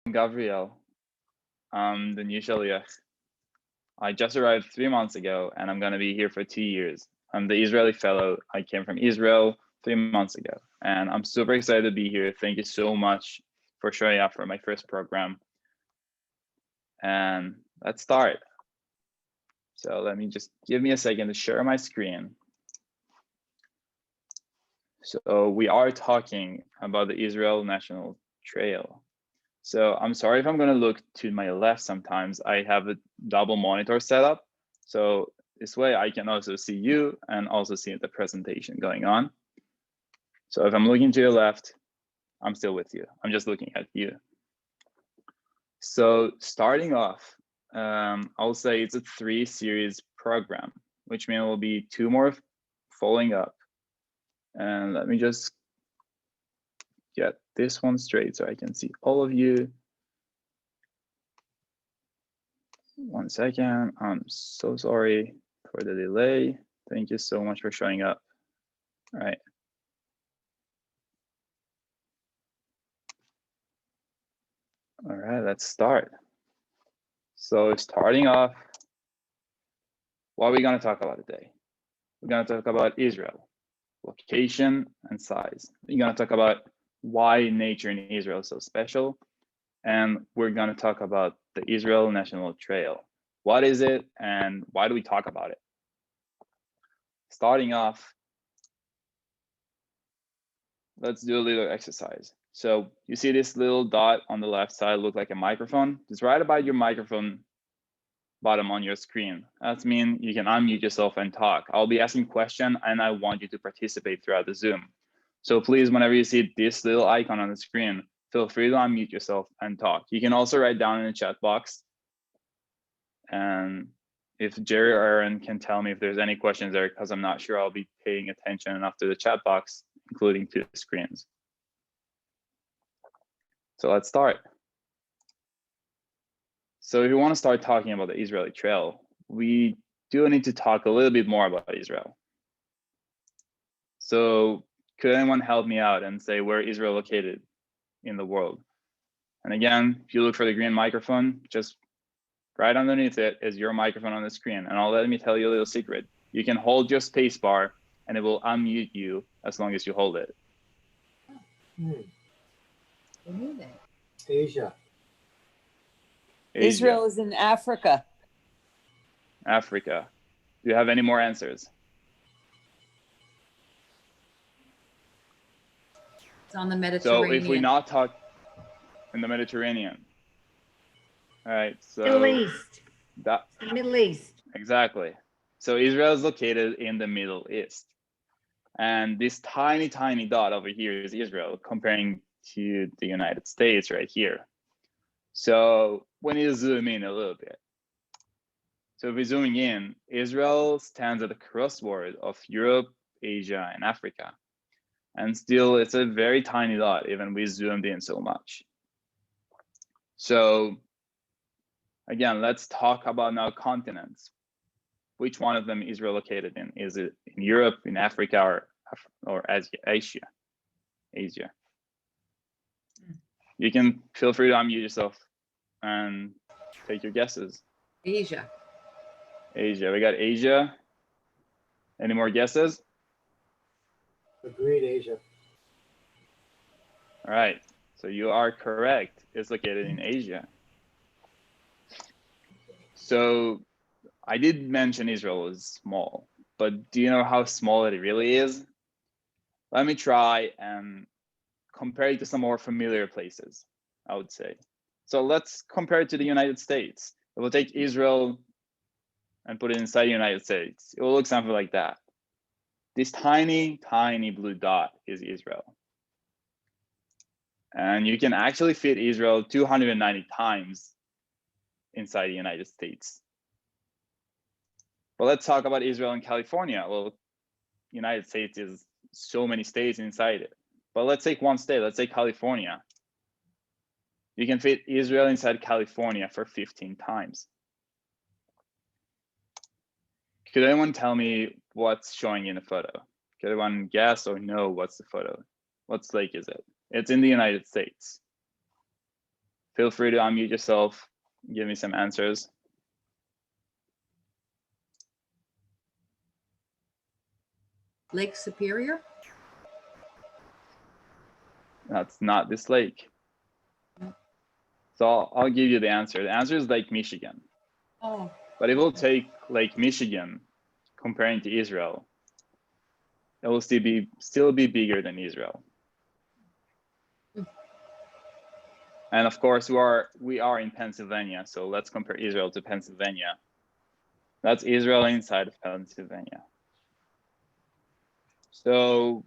Gabriel. I'm the new Shaliach. I just arrived 3 months ago, and I'm going to be here for 2 years. I'm the Israeli fellow. I came from Israel 3 months ago, and I'm super excited to be here. Thank you so much for showing up for my first program. And let's start. So let me just give me a second to share my screen. So we are talking about the Isreal National Trail. So I'm sorry if I'm going to look to my left sometimes. I have a double monitor setup. So this way I can also see you and also see the presentation going on. So if I'm looking to your left, I'm still with you. I'm just looking at you. So starting off, I'll say it's a 3-series program, which means will be 2 more following up. And let me just get this one straight so I can see all of you. 1 second. I'm so sorry for the delay. Thank you so much for showing up. All right. All right, let's start. So starting off, what are we going to talk about today? We're going to talk about Israel, location and size. We're going to talk about why nature in Israel is so special. And we're going to talk about the Isreal National Trail. What is it and why do we talk about it? Starting off, let's do a little exercise. So you see this little dot on the left side look like a microphone? Just right about your microphone bottom on your screen. That means you can unmute yourself and talk. I'll be asking questions and I want you to participate throughout the Zoom. So please, whenever you see this little icon on the screen, feel free to unmute yourself and talk. You can also write down in the chat box. And if Jerry or Aaron can tell me if there's any questions there, because I'm not sure I'll be paying attention enough to the chat box, including to the screens. So let's start. So if you want to start talking about the Israeli Trail, we do need to talk a little bit more about Israel. So could anyone help me out and say where Israel located in the world? And again, if you look for the green microphone, just right underneath it is your microphone on the screen. And let me tell you a little secret. You can hold your space bar and it will unmute you as long as you hold it. I knew that. Asia. Israel is in Africa. Africa. Do you have any more answers? It's on the Mediterranean. So if we not talk in the Mediterranean. All right, so Middle East. That, Middle East. Exactly. So Israel is located in the Middle East. And this tiny, tiny dot over here is Israel, comparing to the United States right here. So when you zoom in a little bit. So if we're zooming in, Israel stands at the crossroad of Europe, Asia, and Africa. And still, it's a very tiny dot, even we zoomed in so much. So again, let's talk about now continents. Which one of them is Israel located in? Is it in Europe, in Africa, or Asia? Asia. You can feel free to unmute yourself and take your guesses. Asia. Asia. We got Asia. Any more guesses? Agreed, Asia. All right. So you are correct. It's located in Asia. So I did mention Israel is small, but do you know how small it really is? Let me try and compare it to some more familiar places, I would say. So let's compare it to the United States. We'll take Israel and put it inside the United States. It will look something like that. This tiny, tiny blue dot is Israel. And you can actually fit Israel 290 times inside the United States. But let's talk about Israel and California. Well, United States is so many states inside it. But let's take one state, let's say California. You can fit Israel inside California for 15 times. Could anyone tell me what's showing in the photo? Could anyone guess or know what's the photo? What lake is it? It's in the United States. Feel free to unmute yourself, give me some answers. Lake Superior? That's not this lake. So I'll give you the answer. The answer is Lake Michigan. Oh. But if we'll take Lake Michigan, comparing to Israel, it will still be bigger than Israel. And of course, we are in Pennsylvania, so let's compare Israel to Pennsylvania. That's Israel inside of Pennsylvania. So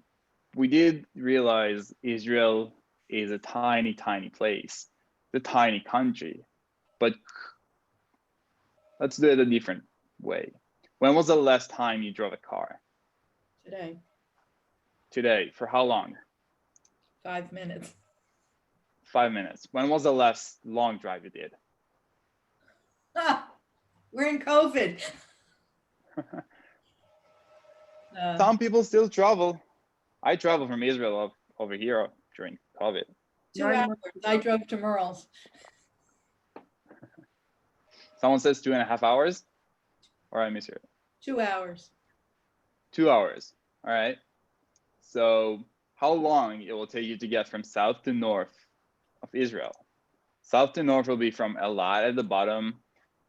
we did realize Israel is a tiny, tiny place, the tiny country, but let's do it a different way. When was the last time you drove a car? Today. Today. For how long? 5 minutes. 5 minutes. When was the last long drive you did? We're in COVID. Some people still travel. I travel from Israel over here during COVID. 2 hours. I drove to Merle's. Someone says 2.5 hours, or I misheard. 2 hours. 2 hours. All right. So how long it will take you to get from south to north of Israel? South to north will be from Elad at the bottom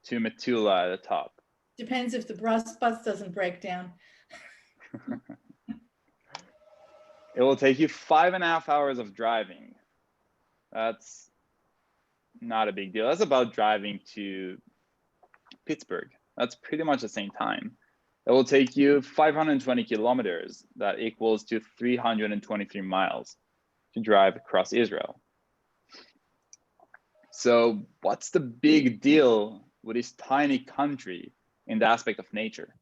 to Metula at the top. Depends if the bus doesn't break down. It will take you 5.5 hours of driving. That's not a big deal. That's about driving to Pittsburgh. That's pretty much the same time. It will take you 520 kilometers. That equals to 323 miles to drive across Israel. So what's the big deal with this tiny country in the aspect of nature?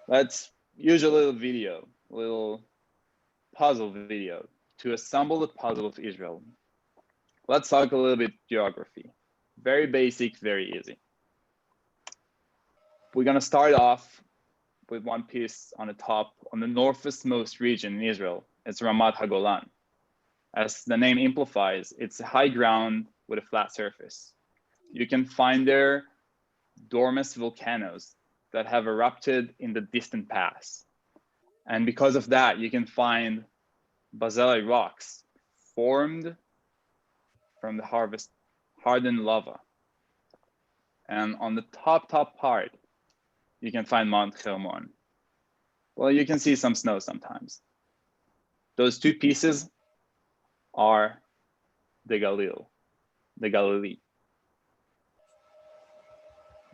Let's use a little video, a little puzzle video to assemble the puzzle of Israel. Let's talk a little bit geography. Very basic, very easy. We're gonna start off with one piece on the top, on the northwestmost region in Israel. It's Ramat HaGolan. As the name implies, it's a high ground with a flat surface. You can find there dormant volcanoes that have erupted in the distant past. And because of that, you can find basalt rocks formed from the hardened lava. And on the top part, you can find Mount Hermon. Well, you can see some snow sometimes. Those two pieces are the Galilee.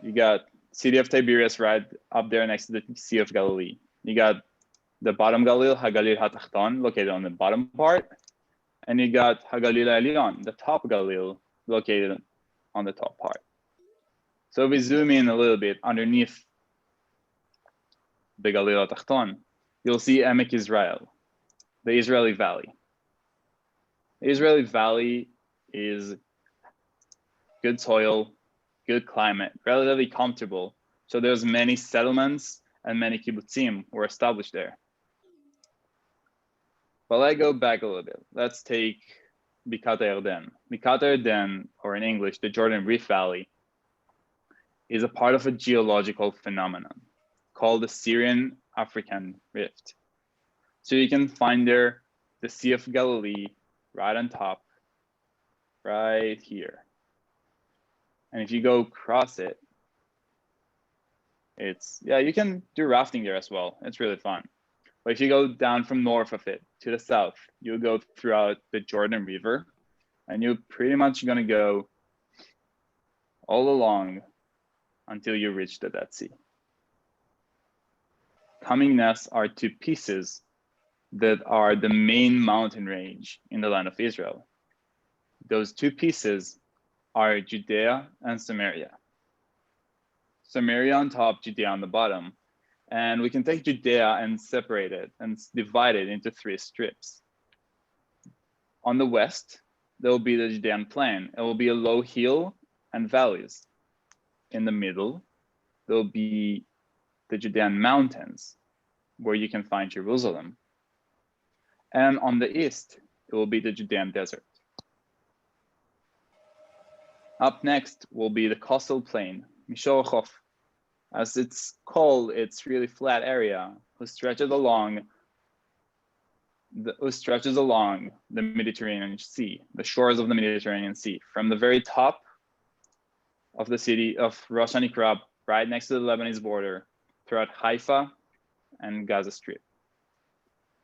You got city of Tiberias right up there next to the Sea of Galilee. You got the bottom Galil, HaGalil HaTachton, located on the bottom part. And you got HaGalil HaElyon, the top Galil, located on the top part. So if we zoom in a little bit underneath the Galil HaTachton, you'll see Emek Israel, the Israeli Valley. The Israeli Valley is good soil, good climate, relatively comfortable. So there's many settlements and many kibbutzim were established there. But let's go back a little bit. Let's take Bikat HaYarden. Bikat HaYarden, or in English, the Jordan Rift Valley, is a part of a geological phenomenon called the Syrian African Rift. So you can find there the Sea of Galilee right on top, right here. And if you go across it, you can do rafting there as well. It's really fun. But if you go down from north of it to the south, you'll go throughout the Jordan River, and you're pretty much gonna go all along until you reach the Dead Sea. Coming next are two pieces that are the main mountain range in the land of Israel. Those two pieces are Judea and Samaria. Samaria on top, Judea on the bottom. And we can take Judea and separate it and divide it into three strips. On the west, there will be the Judean plain. It will be a low hill and valleys. In the middle, there will be the Judean mountains, where you can find Jerusalem. And on the east, it will be the Judean desert. Up next will be the coastal plain, Mishor Chof. As it's called, it's really flat area who stretches along the Mediterranean Sea, the shores of the Mediterranean Sea, from the very top of the city of Rosh Hanikra, right next to the Lebanese border, throughout Haifa and Gaza Strip.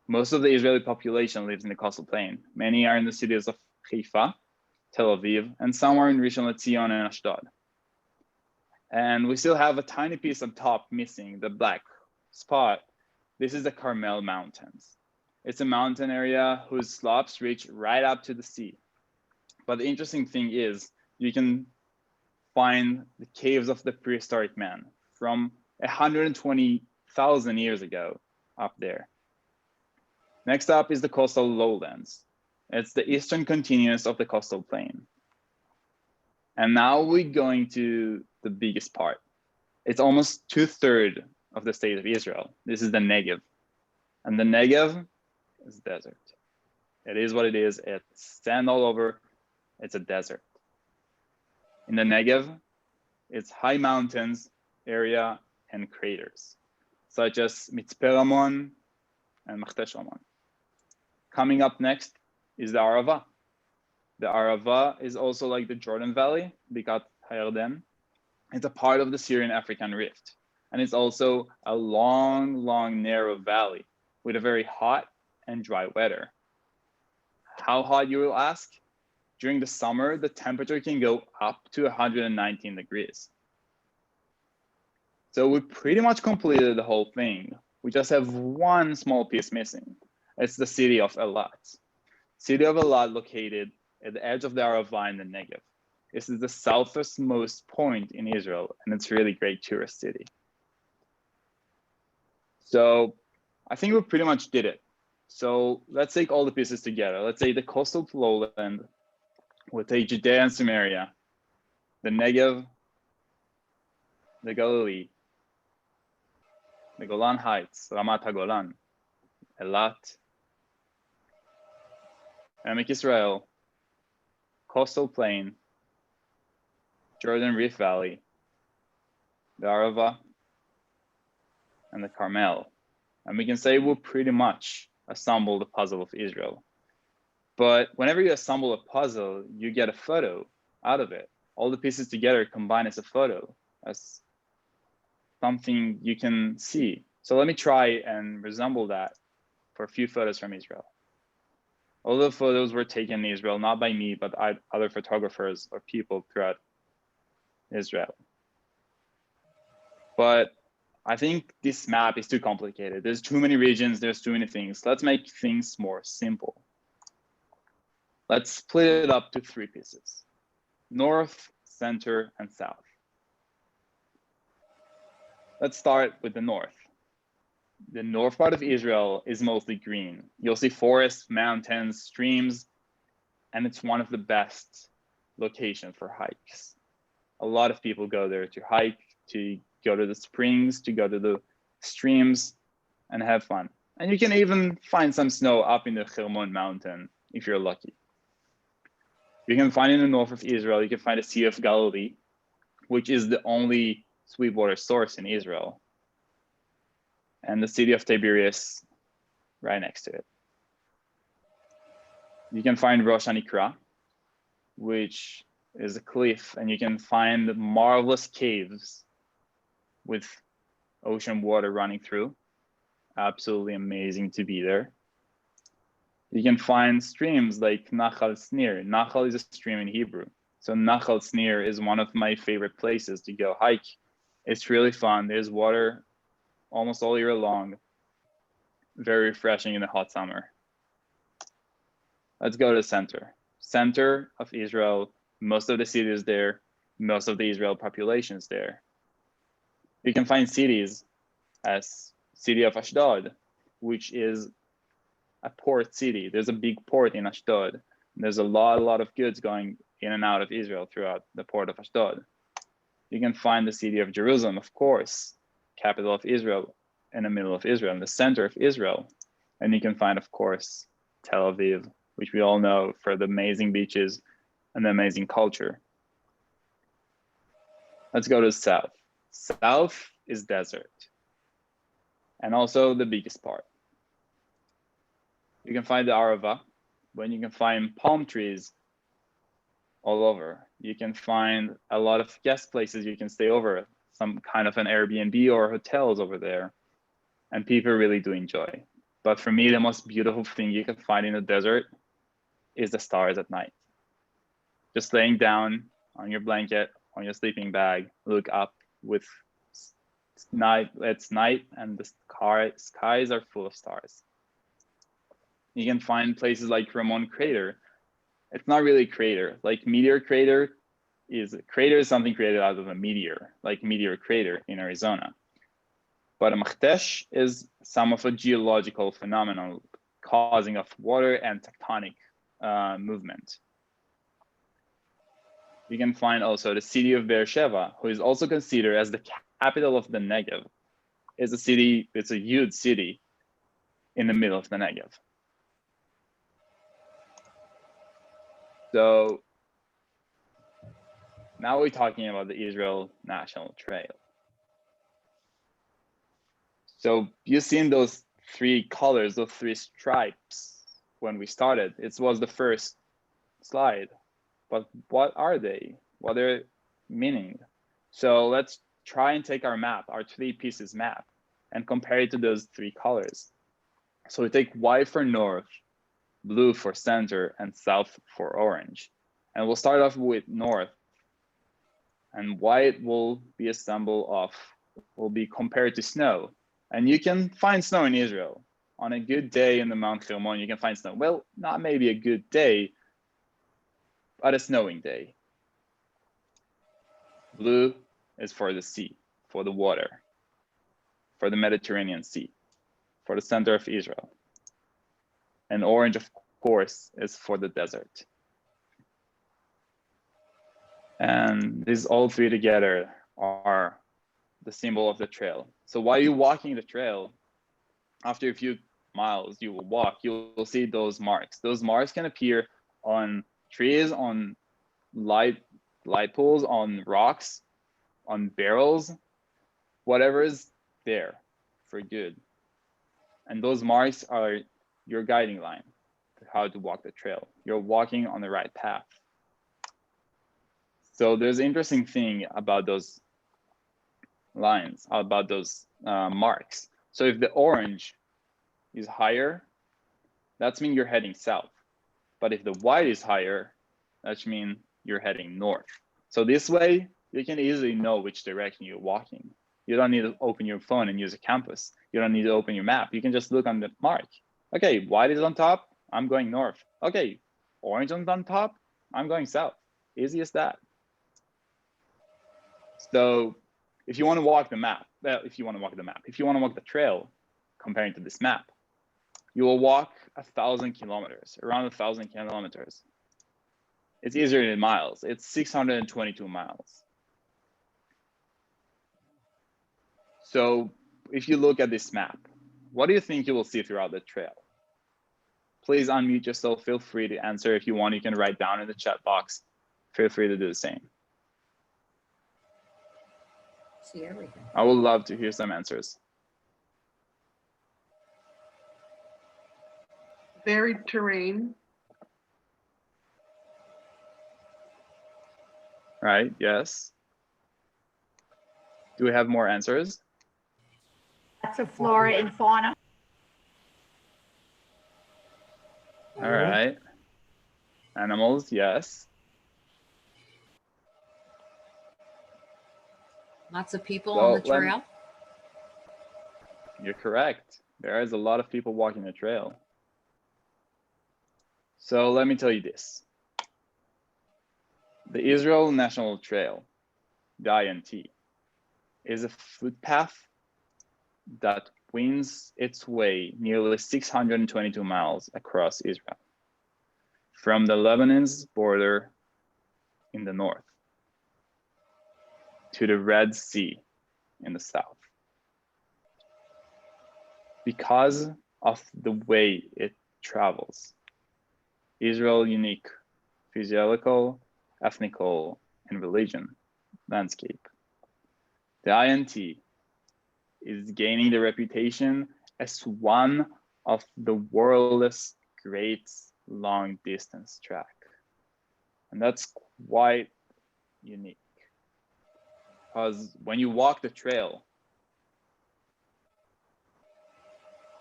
Most of the Israeli population lives in the coastal plain. Many are in the cities of Haifa, Tel Aviv, and some are in Rishon LeZion and Ashdod. And we still have a tiny piece on top missing, the black spot. This is the Carmel Mountains. It's a mountain area whose slopes reach right up to the sea. But the interesting thing is you can find the caves of the prehistoric man from 120,000 years ago up there. Next up is the coastal lowlands. It's the eastern continuous of the coastal plain. And now we're going to the biggest part. It's almost 2/3 of the state of Israel. This is the Negev. And the Negev is desert. It is what it is. It's sand all over. It's a desert. In the Negev, it's high mountains area and craters, such as Mitzpe Ramon and Machtesh Ramon. Coming up next is the Arava. The Arava is also like the Jordan Valley, Bikat HaYarden. It's a part of the Syrian African Rift. And it's also a long, narrow valley with a very hot and dry weather. How hot, you will ask? During the summer, the temperature can go up to 119 degrees. So we pretty much completed the whole thing. We just have one small piece missing. It's the city of Eilat. City of Eilat located at the edge of the Arava in the Negev. This is the southernmost point in Israel, and it's a really great tourist city. So I think we pretty much did it. So let's take all the pieces together. Let's say the coastal lowland, we'll take Judea and Samaria, the Negev, the Galilee, the Golan Heights, Ramat HaGolan, Eilat, Emek Israel, coastal plain, Jordan Rift Valley, the Arava, and the Carmel. And we can say we pretty much assembled the puzzle of Israel. But whenever you assemble a puzzle, you get a photo out of it. All the pieces together combine as a photo, as something you can see. So let me try and resemble that for a few photos from Israel. All the photos were taken in Israel, not by me, but other photographers or people throughout Israel. But I think this map is too complicated. There's too many regions, there's too many things. Let's make things more simple. Let's split it up to 3 pieces: north, center, and south. Let's start with the north. The north part of Israel is mostly green. You'll see forests, mountains, streams, and it's one of the best locations for hikes. A lot of people go there to hike, to go to the springs, to go to the streams, and have fun. And you can even find some snow up in the Hermon mountain if you're lucky. You can find in the north of Israel, you can find the Sea of Galilee, which is the only sweet water source in Israel, and the city of Tiberias right next to it. You can find Rosh Hanikra, which is a cliff, and you can find marvelous caves with ocean water running through. Absolutely amazing to be there. You can find streams like Nachal Snir. Nachal is a stream in Hebrew. So Nachal Snir is one of my favorite places to go hike. It's really fun. There's water almost all year long. Very refreshing in the hot summer. Let's go to the center. Center of Israel, most of the cities there, most of the Israel population is there. You can find cities as city of Ashdod, which is a port city. There's a big port in Ashdod. There's a lot of goods going in and out of Israel throughout the port of Ashdod. You can find the city of Jerusalem, of course, capital of Israel, in the middle of Israel, in the center of Israel. And you can find, of course, Tel Aviv, which we all know for the amazing beaches and the amazing culture. Let's go to south. South is desert, and also the biggest part. You can find the Arava, when you can find palm trees all over. You can find a lot of guest places you can stay over, some kind of an Airbnb or hotels over there, and people really do enjoy. But for me, the most beautiful thing you can find in the desert is the stars at night. Just laying down on your blanket, on your sleeping bag, look up with night. It's night and the skies are full of stars. You can find places like Ramon Crater. It's not really a crater. Like Meteor Crater is something created out of a meteor, like Meteor Crater in Arizona. But a Machtesh is some of a geological phenomenon causing of water and tectonic movement. You can find also the city of Beersheba, who is also considered as the capital of the Negev. It's a huge city in the middle of the Negev. So now we're talking about the Israel National Trail. So you've seen those three colors, those three stripes when we started. It was the first slide, but what are they? What are their meaning? So let's try and take our map, our 3 pieces map, and compare it to those 3 colors. So we take white for north, blue for center, and south for orange. And we'll start off with north. And white will be will be compared to snow. And you can find snow in Israel. On a good day in the Mount Hermon, you can find snow. Well, not maybe a good day, but a snowing day. Blue is for the sea, for the water, for the Mediterranean Sea, for the center of Israel. And orange, of course, is for the desert. And these all 3 together are the symbol of the trail. So while you're walking the trail, after a few miles you will walk, you will see those marks. Those marks can appear on trees, on light poles, on rocks, on barrels, whatever is there for good. And those marks are your guiding line to how to walk the trail. You're walking on the right path. So there's an interesting thing about those lines, about those marks. So if the orange is higher, that means you're heading south. But if the white is higher, that means you're heading north. So this way, you can easily know which direction you're walking. You don't need to open your phone and use a compass. You don't need to open your map. You can just look on the mark. Okay, white is on top, I'm going north. Okay, orange is on top, I'm going south. Easy as that. So if you want to walk the trail, comparing to this map, you will walk 1,000 kilometers, around 1,000 kilometers. It's easier in miles. It's 622 miles. So if you look at this map, what do you think you will see throughout the trail? Please unmute yourself. Feel free to answer. If you want, you can write down in the chat box. Feel free to do the same. See everything. I would love to hear some answers. Varied terrain. Right, yes. Do we have more answers? Lots of flora and fauna. All right. Animals, yes. Lots of people So on the trail. You're correct. There is a lot of people walking the trail. So let me tell you this. The Israel National Trail, the INT, is a footpath that winds its way nearly 622 miles across Israel, from the Lebanon's border in the north to the Red Sea in the south. Because of the way it travels, Israel's unique physiological, ethnical, and religion landscape The INT is gaining the reputation as one of the world's great long distance track. And that's quite unique, because when you walk the trail,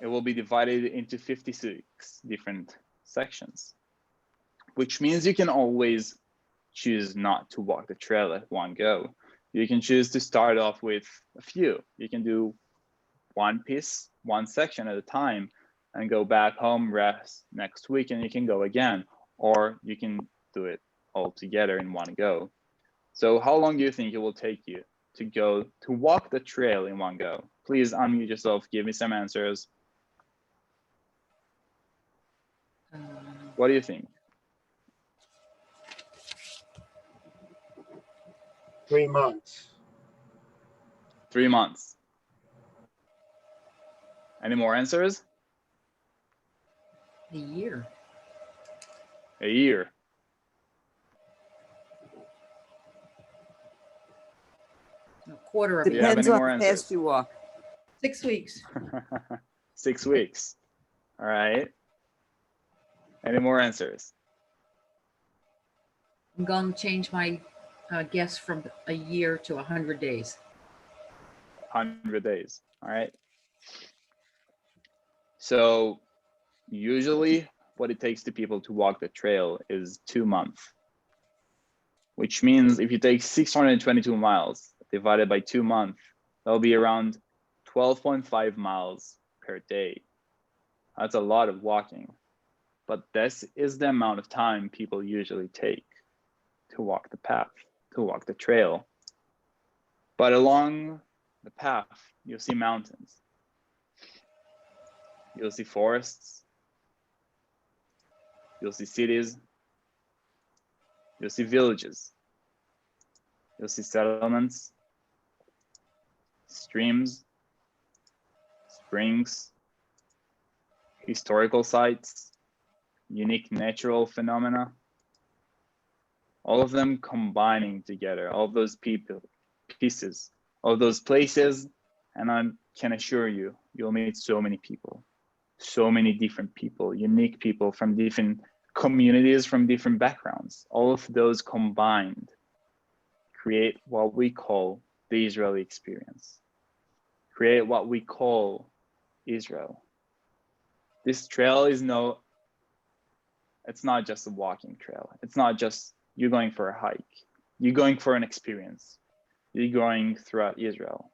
it will be divided into 56 different sections, which means you can always choose not to walk the trail at one go. You can choose to start off with a few. You can do one piece, one section at a time, and go back home, rest next week, and you can go again. Or you can do it all together in one go. So how long do you think it will take you to walk the trail in one go? Please unmute yourself, give me some answers. What do you think? 3 months. 3 months. Any more answers? A year. A year. A quarter of Do a you have year. Depends any on more how answers? fast you walk. 6 weeks. 6 weeks. All right. Any more answers? I'm going to change my guess from a year to 100 days. 100 days. All right. So usually what it takes to people to walk the trail is 2 months, which means if you take 622 miles divided by 2 months, that'll be around 12.5 miles per day. That's a lot of walking, but this is the amount of time people usually take to walk the path, to walk the trail. But along the path, you'll see mountains. You'll see forests. You'll see cities. You'll see villages. You'll see settlements, streams, springs, historical sites, unique natural phenomena, all of them combining together, all of those pieces, all of those places, and I can assure you, you'll meet so many people, so many different people, unique people from different communities, from different backgrounds. All of those combined create what we call the Israeli experience, create what we call Israel. This trail is it's not just a walking trail. It's not just you're going for a hike. You're going for an experience. You're going throughout Israel.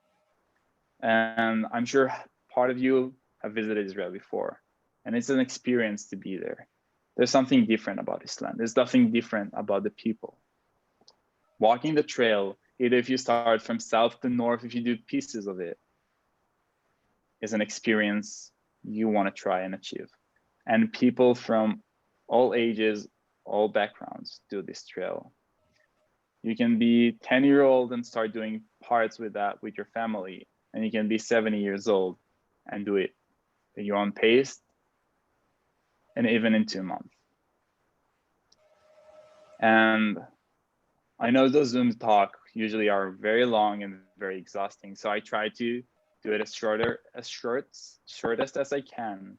And I'm sure part of you have visited Israel before, and it's an experience to be there. There's something different about this land. There's nothing different about the people. Walking the trail, either if you start from south to north, if you do pieces of it, is an experience you want to try and achieve. And people from all ages, all backgrounds do this trail. You can be 10-year-old and start doing parts with that with your family, and you can be 70 years old and do it at your own pace, and even in 2 months. And I know those Zoom talks usually are very long and very exhausting, so I try to do it as shortest as I can,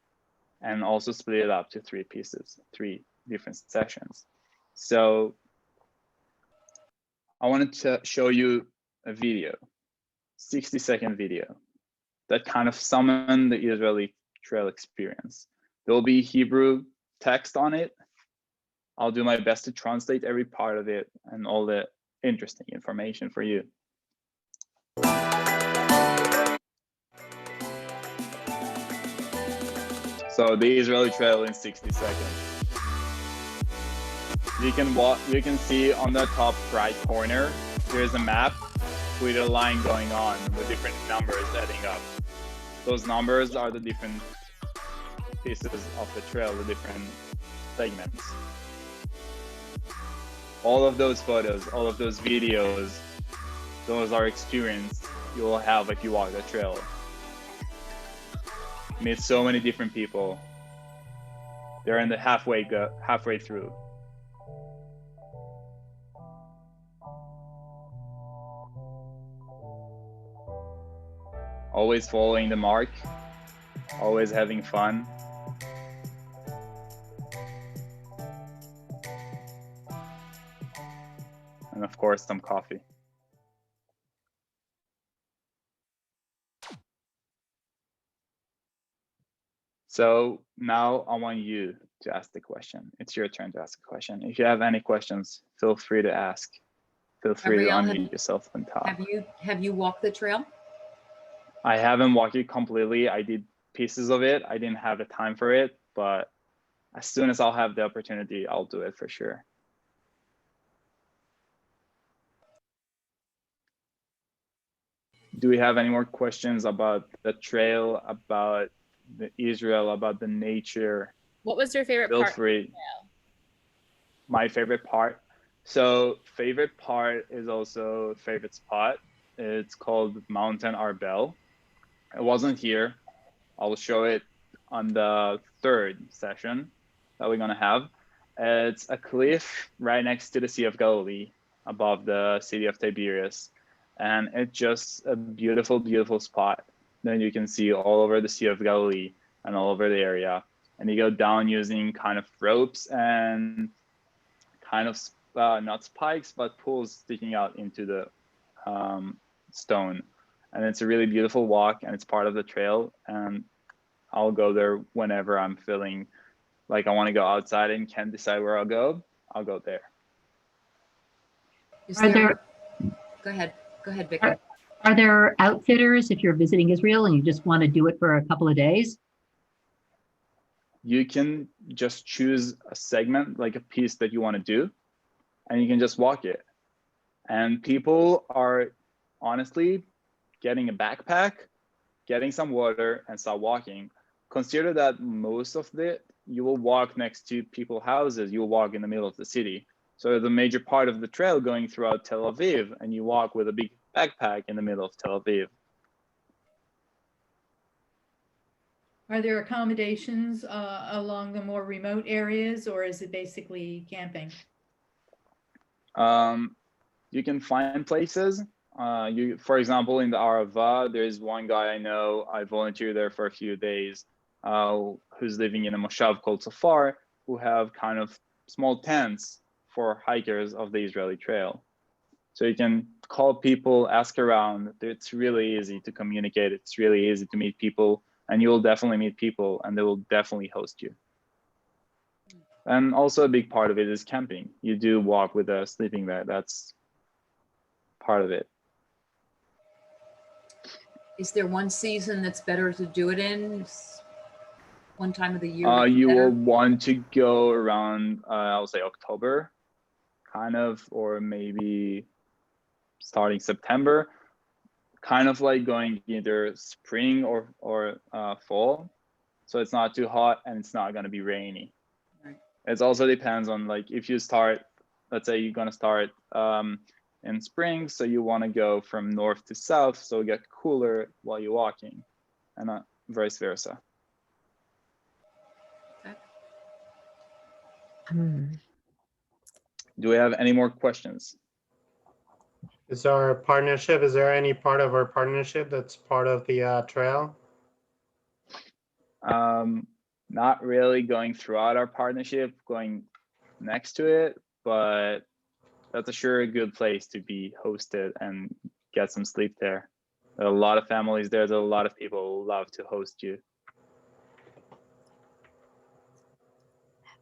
and also split it up to 3 pieces, 3 different sessions. So I wanted to show you a video, 60-second video that kind of summon the Israeli trail experience. There will be Hebrew text on it. I'll do my best to translate every part of it and all the interesting information for you. So the Israeli Trail in 60 seconds. You can see on the top right corner, there's a map with a line going on with different numbers adding up. Those numbers are the different pieces of the trail, the different segments. All of those photos, all of those videos, those are experience you will have if you walk the trail. Meet so many different people. They're in the halfway through. always following the mark, always having fun. And of course, some coffee. So now I want you to ask the question. It's your turn to ask a question. If you have any questions, feel free to ask. Feel free to Gabrielle, unmute yourself and talk. Have you walked the trail? I haven't walked it completely. I did pieces of it. I didn't have the time for it, but as soon as I'll have the opportunity, I'll do it for sure. Do we have any more questions about the trail, about the Israel, about the nature? What was your favorite Feel part? free. My favorite part. So favorite part is also favorite spot. It's called Mountain Arbel. It wasn't here. I'll show it on the third session that we're gonna have. It's a cliff right next to the Sea of Galilee, above the city of Tiberias. And it's just a beautiful, beautiful spot that you can see all over the Sea of Galilee and all over the area. And you go down using kind of ropes and kind of not spikes, but poles sticking out into the stone. And it's a really beautiful walk, and it's part of the trail. And I'll go there whenever I'm feeling like I want to go outside and can't decide where I'll go there. Is Are there? Go ahead, Vicky. Are there outfitters if you're visiting Israel and you just want to do it for a couple of days? You can just choose a segment, like a piece that you want to do, and you can just walk it. And people are honestly getting a backpack, getting some water, and start walking. Consider that most of it, you will walk next to people's houses. You will walk in the middle of the city. So the major part of the trail going throughout Tel Aviv, and you walk with a big backpack in the middle of Tel Aviv. Are there accommodations along the more remote areas, or is it basically camping? You can find places. For example, in the Arava, there's one guy I know, I volunteered there for a few days, who's living in a moshav called Safar, who have kind of small tents for hikers of the Israeli Trail. So you can call people, ask around. It's really easy to communicate. It's really easy to meet people, and you will definitely meet people, and they will definitely host you. And also a big part of it is camping. You do walk with a sleeping bag. That's part of it. Is there one season that's better to do it in? One time of the year? You better? will want to go around, I'll say October, kind of, or maybe starting September, kind of like going either spring or fall. So it's not too hot and it's not going to be rainy. Right. It also depends on, like, if you start, let's say you're going to start in spring, so you want to go from north to south, so get cooler while you're walking, and vice versa. Do we have any more questions? Is there any part of our partnership that's part of the trail? Not really going throughout our partnership, going next to it, but that's a sure good place to be hosted and get some sleep there. There are a lot of families there. There are a lot of people who love to host you.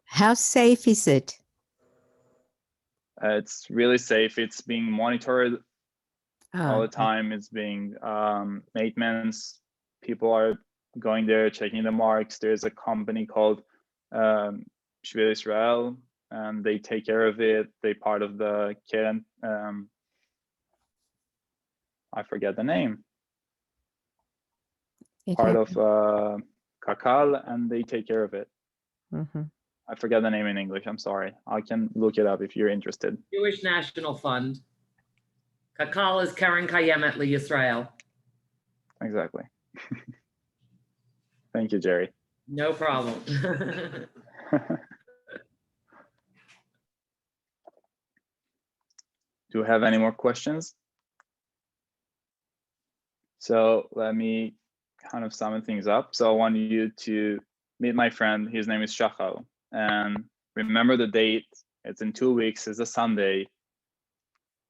How safe is it? It's really safe. It's being monitored all the Oh, time. It's being maintenance. People are going there, checking the marks. There's a company called Isreal Trail, and they take care of it. They part of the Keren. I forget the name. Part of Kakal, and they take care of it. Mhm. I forget the name in English. I'm sorry. I can look it up if you're interested. Jewish National Fund. Kakal is Karen Kayemet Yisrael. Exactly. Thank you, Jerry. No problem. Do we have any more questions? So let me kind of sum things up. So I want you to meet my friend. His name is Shachal. And remember the date. It's in 2 weeks. It's a Sunday.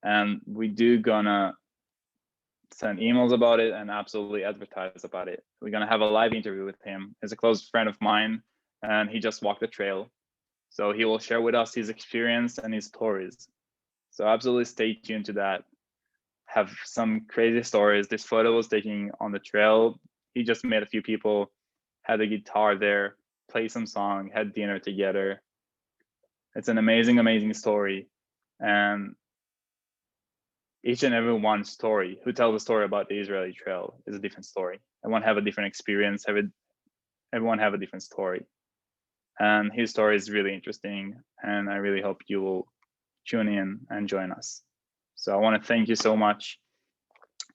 And we do gonna send emails about it and absolutely advertise about it. We're gonna have a live interview with him. He's a close friend of mine, and he just walked the trail. So he will share with us his experience and his stories. So absolutely stay tuned to that. Have some crazy stories. This photo was taken on the trail. He just met a few people, had a guitar there, played some song, had dinner together. It's an amazing, amazing story. And each and every one story who tells a story about the Israeli Trail is a different story. Everyone have a different experience. Everyone have a different story. And his story is really interesting. And I really hope you will tune in and join us. So I want to thank you so much.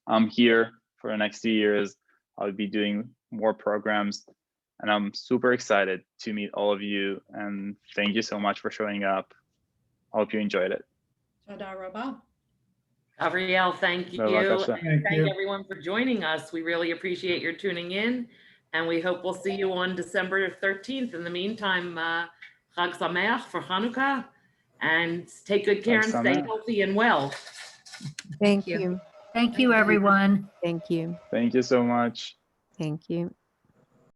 I'm here for the next 2 years. I'll be doing more programs, and I'm super excited to meet all of you. And thank you so much for showing up. I hope you enjoyed it. Toda rabah. Gabrielle, thank you. Bye-bye. And thank everyone for joining us. We really appreciate your tuning in, and we hope we'll see you on December 13th. In the meantime, Chag Sameach for Hanukkah, and take good care and Chag stay Sameach. healthy and well. Thank you. you. Thank you, everyone. Thank you. Thank you so much. Thank you.